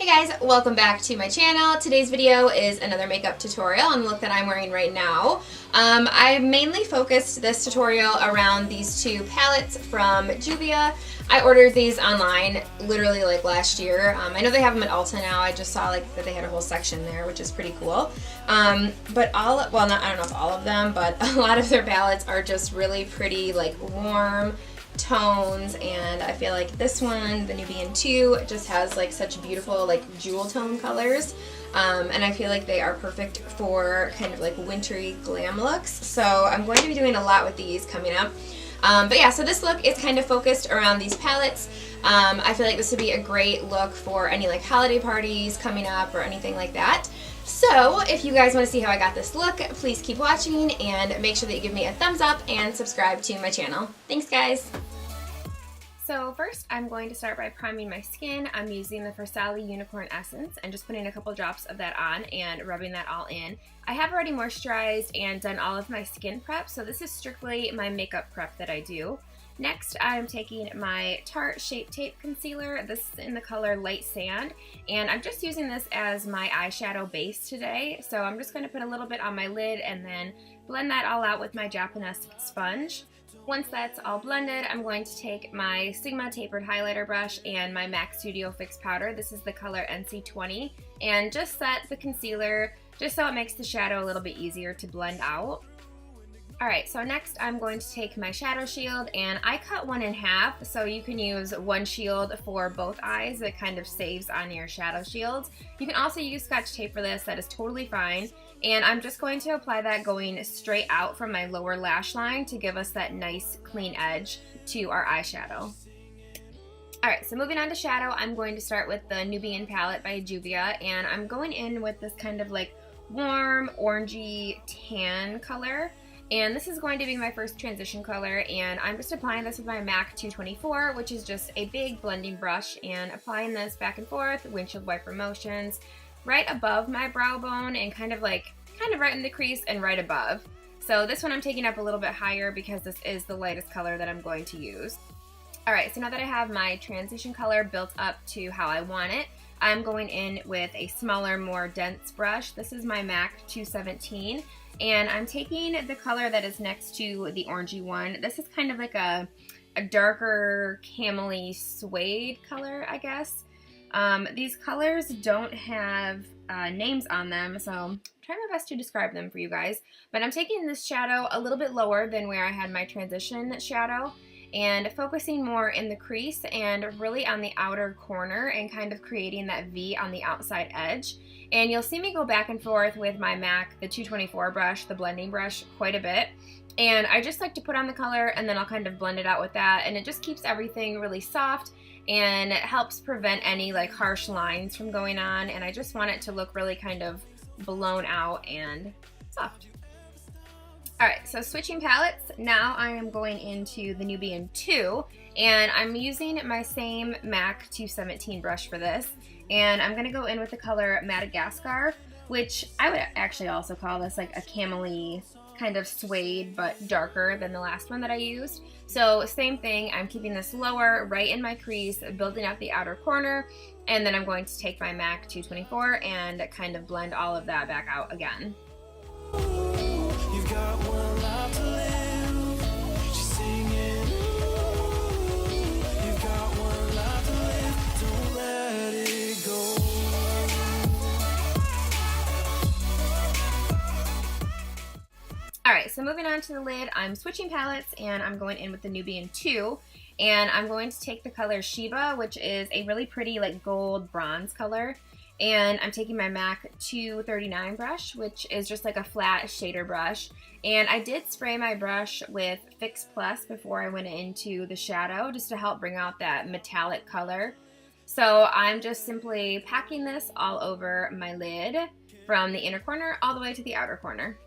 Hey guys, welcome back to my channel. Today's video is another makeup tutorial on the look that I'm wearing right now. I mainly focused this tutorial around these two palettes from Juvia. I ordered these online literally like last year. I know they have them at Ulta now. I just saw like that they had a whole section there, which is pretty cool. But I don't know if all of them, but a lot of their palettes are just really pretty, like warm tones, and I feel like this one, the Nubian 2, just has like such beautiful like jewel tone colors, and I feel like they are perfect for kind of like wintry glam looks. So I'm going to be doing a lot with these coming up. But yeah, so this look is kind of focused around these palettes. I feel like this would be a great look for any like holiday parties coming up or anything like that. So if you guys want to see how I got this look, please keep watching and make sure that you give me a thumbs up and subscribe to my channel. Thanks guys! So first I'm going to start by priming my skin. I'm using the Farsali Unicorn Essence and just putting a couple drops of that on and rubbing that all in. I have already moisturized and done all of my skin prep, so this is strictly my makeup prep that I do. Next, I'm taking my Tarte Shape Tape Concealer. This is in the color Light Sand, and I'm just using this as my eyeshadow base today. So I'm just going to put a little bit on my lid and then blend that all out with my Japonesque sponge. Once that's all blended, I'm going to take my Sigma Tapered Highlighter Brush and my MAC Studio Fix Powder. This is the color NC20, and just set the concealer just so it makes the shadow a little bit easier to blend out. Alright, so next I'm going to take my shadow shield, and I cut one in half, so you can use one shield for both eyes. It kind of saves on your shadow shields. You can also use Scotch tape for this, that is totally fine. And I'm just going to apply that going straight out from my lower lash line to give us that nice clean edge to our eyeshadow. Alright, so moving on to shadow, I'm going to start with the Nubian palette by Juvia, and I'm going in with this kind of like warm orangey tan color. And this is going to be my first transition color, and I'm just applying this with my MAC 224, which is just a big blending brush, and applying this back and forth, windshield wiper motions, right above my brow bone and kind of right in the crease and right above. So this one I'm taking up a little bit higher because this is the lightest color that I'm going to use. Alright, so now that I have my transition color built up to how I want it, I'm going in with a smaller, more dense brush. This is my MAC 217, and I'm taking the color that is next to the orangey one. This is kind of like a darker camel-y suede color, I guess. These colors don't have names on them, so I'm trying my best to describe them for you guys. But I'm taking this shadow a little bit lower than where I had my transition shadow, and focusing more in the crease and really on the outer corner and kind of creating that V on the outside edge. And you'll see me go back and forth with my MAC, the 224 brush, the blending brush, quite a bit. And I just like to put on the color and then I'll kind of blend it out with that, and it just keeps everything really soft and it helps prevent any like harsh lines from going on, and I just want it to look really kind of blown out and soft. Alright, so switching palettes, now I am going into the Nubian 2, and I'm using my same MAC 217 brush for this, and I'm going to go in with the color Madagascar, which I would actually also call this like a camel-y kind of suede, but darker than the last one that I used. So same thing, I'm keeping this lower, right in my crease, building out the outer corner, and then I'm going to take my MAC 224 and kind of blend all of that back out again. You've got one life to live. She's singing. You've got one life to live. Don't let it go. Alright, so moving on to the lid, I'm switching palettes and I'm going in with the Nubian 2, and I'm going to take the color Sheba, which is a really pretty like gold bronze color, and I'm taking my MAC 239 brush, which is just like a flat shader brush, and I did spray my brush with Fix Plus before I went into the shadow just to help bring out that metallic color. So I'm just simply packing this all over my lid from the inner corner all the way to the outer corner.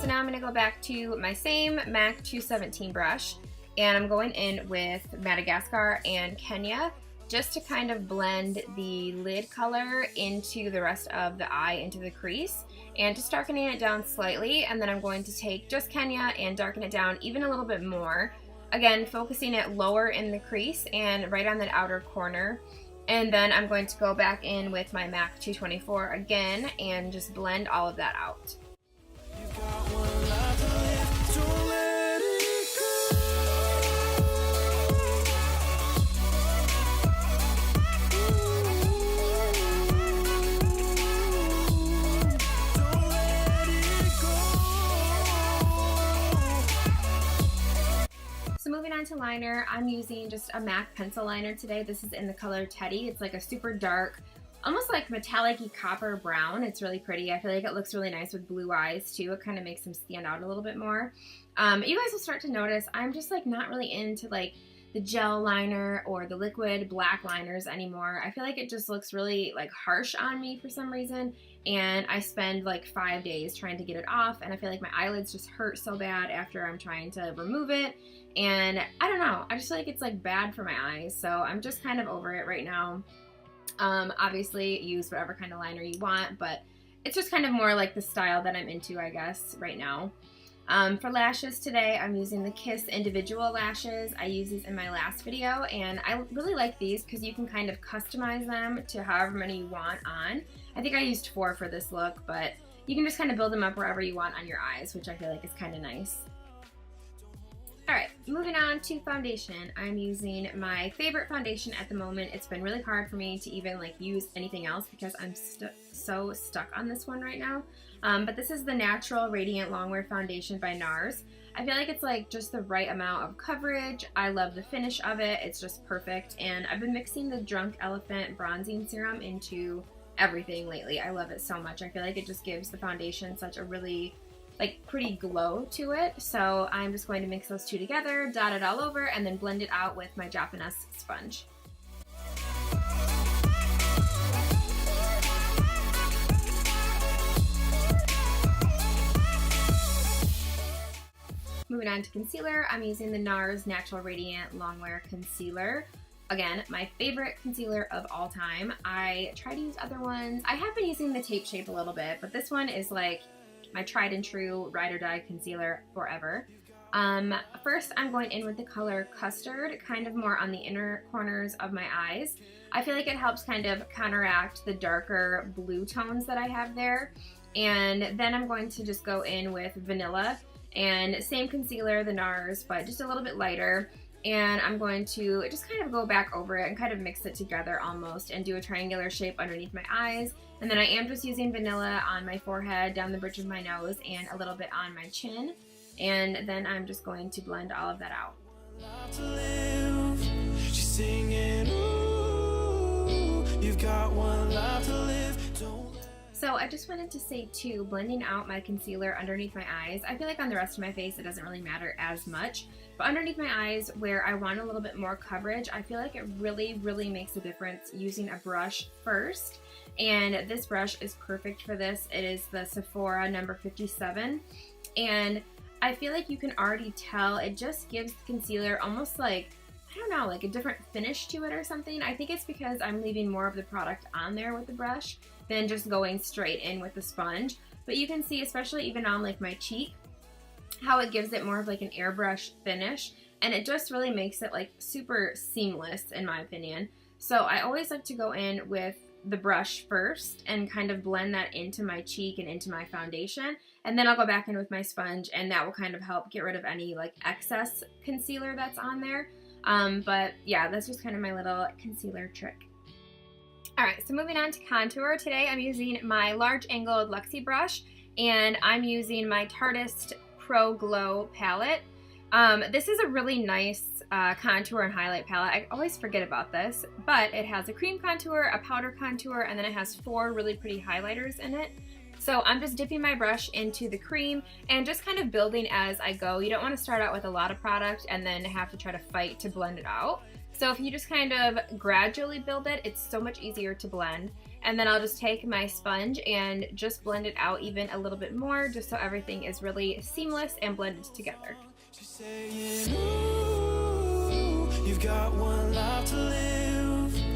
So now I'm going to go back to my same MAC 217 brush, and I'm going in with Madagascar and Kenya just to kind of blend the lid color into the rest of the eye, into the crease, and just darkening it down slightly. And then I'm going to take just Kenya and darken it down even a little bit more. Again, focusing it lower in the crease and right on that outer corner. And then I'm going to go back in with my MAC 224 again and just blend all of that out. So moving on to liner, I'm using just a MAC pencil liner today. This is in the color Teddy. It's like a super dark, almost like metallic-y copper brown. It's really pretty. I feel like it looks really nice with blue eyes too. It kind of makes them stand out a little bit more. You guys will start to notice I'm just like not really into like the gel liner or the liquid black liners anymore. I feel like it just looks really like harsh on me for some reason, and I spend like 5 days trying to get it off, and I feel like my eyelids just hurt so bad after I'm trying to remove it, and I don't know, I just feel like it's like bad for my eyes, so I'm just kind of over it right now. Obviously use whatever kind of liner you want, but it's just kind of more like the style that I'm into, I guess, right now. For lashes today, I'm using the Kiss individual lashes. I used these in my last video, and I really like these because you can kind of customize them to however many you want on. I think I used 4 for this look, but you can just kind of build them up wherever you want on your eyes, which I feel like is kind of nice. Alright, moving on to foundation. I'm using my favorite foundation at the moment. It's been really hard for me to even like use anything else because I'm so stuck on this one right now. But this is the Natural Radiant Longwear Foundation by NARS. I feel like it's like just the right amount of coverage. I love the finish of it. It's just perfect. And I've been mixing the Drunk Elephant bronzing serum into everything lately. I love it so much. I feel like it just gives the foundation such a really like pretty glow to it. So I'm just going to mix those two together, dot it all over, and then blend it out with my Japonesque sponge. Moving on to concealer, I'm using the NARS Natural Radiant Longwear Concealer. Again, my favorite concealer of all time. I try to use other ones. I have been using the Tape Shape a little bit, but this one is like my tried and true ride or die concealer forever. First, I'm going in with the color Custard, kind of more on the inner corners of my eyes. I feel like it helps kind of counteract the darker blue tones that I have there. And then I'm going to just go in with Vanilla, and same concealer, the NARS, but just a little bit lighter. And I'm going to just kind of go back over it and kind of mix it together almost and do a triangular shape underneath my eyes. And then I am just using Vanilla on my forehead, down the bridge of my nose, and a little bit on my chin. And then I'm just going to blend all of that out. She's singing, ooh, you've got one life to live. So I just wanted to say too, blending out my concealer underneath my eyes, I feel like on the rest of my face it doesn't really matter as much, but underneath my eyes where I want a little bit more coverage, I feel like it really makes a difference using a brush first. And this brush is perfect for this. It is the Sephora number 57, and I feel like you can already tell it just gives the concealer almost like, I don't know, like a different finish to it or something. I think it's because I'm leaving more of the product on there with the brush than just going straight in with the sponge. But you can see, especially even on like my cheek, how it gives it more of like an airbrush finish, and it just really makes it like super seamless in my opinion. So I always like to go in with the brush first and kind of blend that into my cheek and into my foundation, and then I'll go back in with my sponge, and that will kind of help get rid of any like excess concealer that's on there. But yeah, that's just kind of my little concealer trick. Alright, so moving on to contour. Today I'm using my large angled Luxie brush, and I'm using my Tarteist Pro Glow palette. This is a really nice contour and highlight palette. I always forget about this, but it has a cream contour, a powder contour, and then it has 4 really pretty highlighters in it. So I'm just dipping my brush into the cream and just kind of building as I go. You don't want to start out with a lot of product and then have to try to fight to blend it out. So if you just kind of gradually build it, it's so much easier to blend. And then I'll just take my sponge and just blend it out even a little bit more, just so everything is really seamless and blended together. Saying, ooh, you've got one life to live.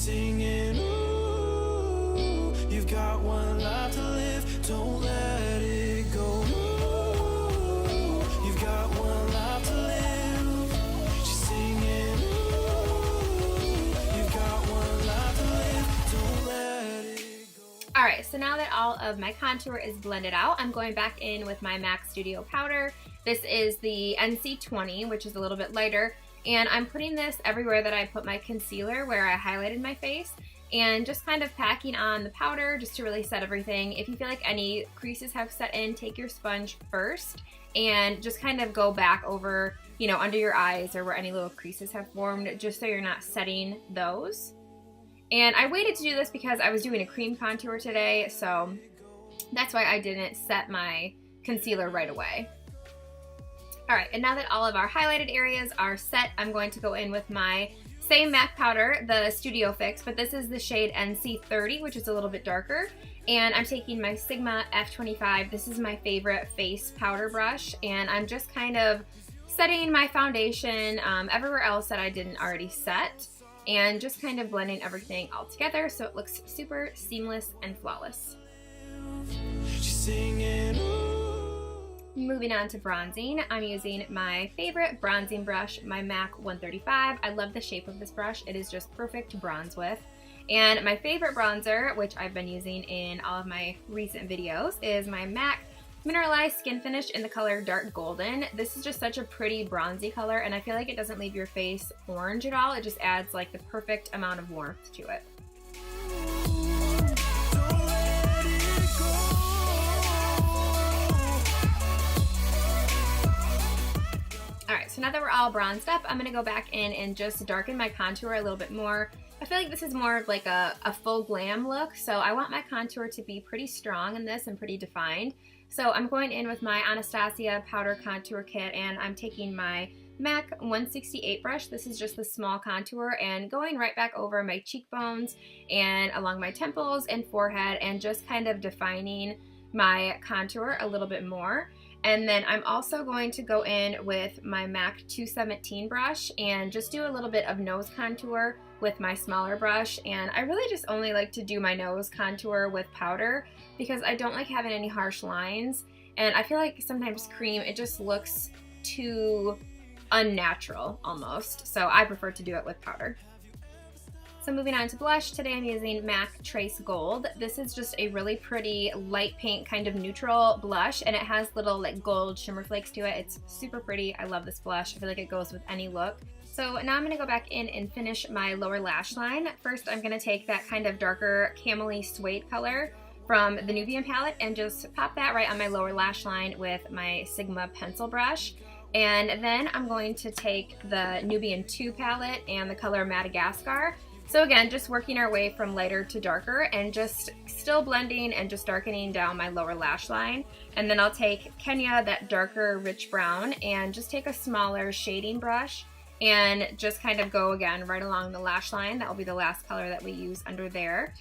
singing, ooh, you've got one life to live, don't let it go. Ooh, you've got one life to live. She's singing, ooh, you've got one life to live, don't let it go. Alright, so now that all of my contour is blended out, I'm going back in with my MAC Studio powder. This is the NC20, which is a little bit lighter, and I'm putting this everywhere that I put my concealer, where I highlighted my face, and just kind of packing on the powder just to really set everything. If you feel like any creases have set in, take your sponge first and just kind of go back over, you know, under your eyes or where any little creases have formed, just so you're not setting those. And I waited to do this because I was doing a cream contour today, so that's why I didn't set my concealer right away. Alright, and now that all of our highlighted areas are set, I'm going to go in with my same MAC powder, the Studio Fix, but this is the shade NC30, which is a little bit darker. And I'm taking my Sigma F25. This is my favorite face powder brush, and I'm just kind of setting my foundation everywhere else that I didn't already set, and just kind of blending everything all together so it looks super seamless and flawless. She's singing, ooh. Moving on to bronzing, I'm using my favorite bronzing brush, my MAC 135. I love the shape of this brush. It is just perfect to bronze with. And my favorite bronzer, which I've been using in all of my recent videos, is my MAC Mineralized Skin Finish in the color Dark Golden. This is just such a pretty bronzy color, and I feel like it doesn't leave your face orange at all. It just adds like the perfect amount of warmth to it. Alright, so now that we're all bronzed up, I'm going to go back in and just darken my contour a little bit more. I feel like this is more of like a full glam look, so I want my contour to be pretty strong in this and pretty defined. So I'm going in with my Anastasia Powder Contour Kit, and I'm taking my MAC 168 brush. This is just the small contour, and going right back over my cheekbones and along my temples and forehead, and just kind of defining my contour a little bit more. And then I'm also going to go in with my MAC 217 brush and just do a little bit of nose contour with my smaller brush. And I really just only like to do my nose contour with powder because I don't like having any harsh lines. And I feel like sometimes cream, it just looks too unnatural almost. So I prefer to do it with powder. So moving on to blush, today I'm using MAC Trace Gold. This is just a really pretty light pink kind of neutral blush, and it has little like gold shimmer flakes to it. It's super pretty. I love this blush. I feel like it goes with any look. So now I'm going to go back in and finish my lower lash line. First I'm going to take that kind of darker camely suede color from the Nubian palette and just pop that right on my lower lash line with my Sigma pencil brush. And then I'm going to take the Nubian 2 palette and the color Madagascar. So again, just working our way from lighter to darker and just still blending and just darkening down my lower lash line. And then I'll take Kenya, that darker rich brown, and just take a smaller shading brush and just kind of go again right along the lash line. That will be the last color that we use under there.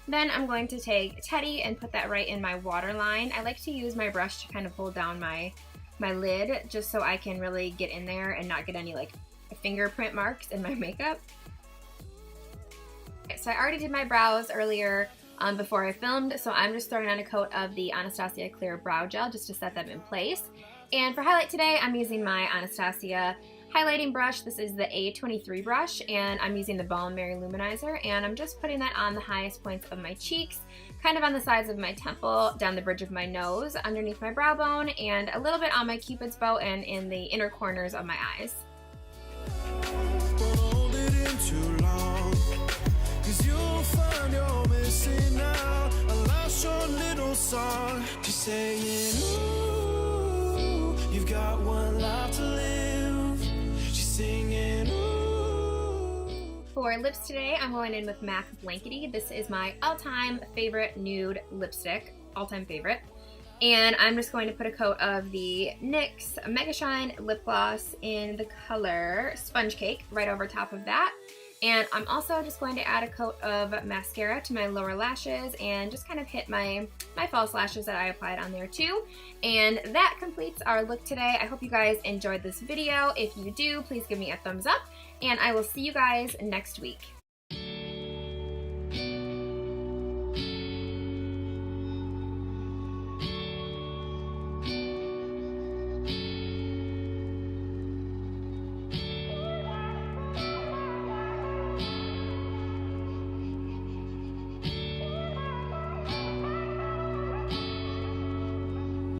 Then I'm going to take Teddy and put that right in my waterline. I like to use my brush to kind of hold down my lid just so I can really get in there and not get any like fingerprint marks in my makeup. So I already did my brows earlier before I filmed, so I'm just throwing on a coat of the Anastasia Clear Brow Gel just to set them in place. And for highlight today, I'm using my Anastasia highlighting brush. This is the A23 brush, and I'm using the Balm Luminizer, and I'm just putting that on the highest points of my cheeks, kind of on the sides of my temple, down the bridge of my nose, underneath my brow bone, and a little bit on my cupid's bow and in the inner corners of my eyes. You'll find you're missing out. I lost your little song. She's saying, ooh, you've got one life to live. She's singing, ooh. For lips today, I'm going in with MAC Blankety. This is my all-time favorite nude lipstick, all-time favorite. And I'm just going to put a coat of the NYX Mega Shine Lip Gloss in the color Sponge Cake right over top of that. And I'm also just going to add a coat of mascara to my lower lashes and just kind of hit my false lashes that I applied on there too. And that completes our look today. I hope you guys enjoyed this video. If you do, please give me a thumbs up, and I will see you guys next week.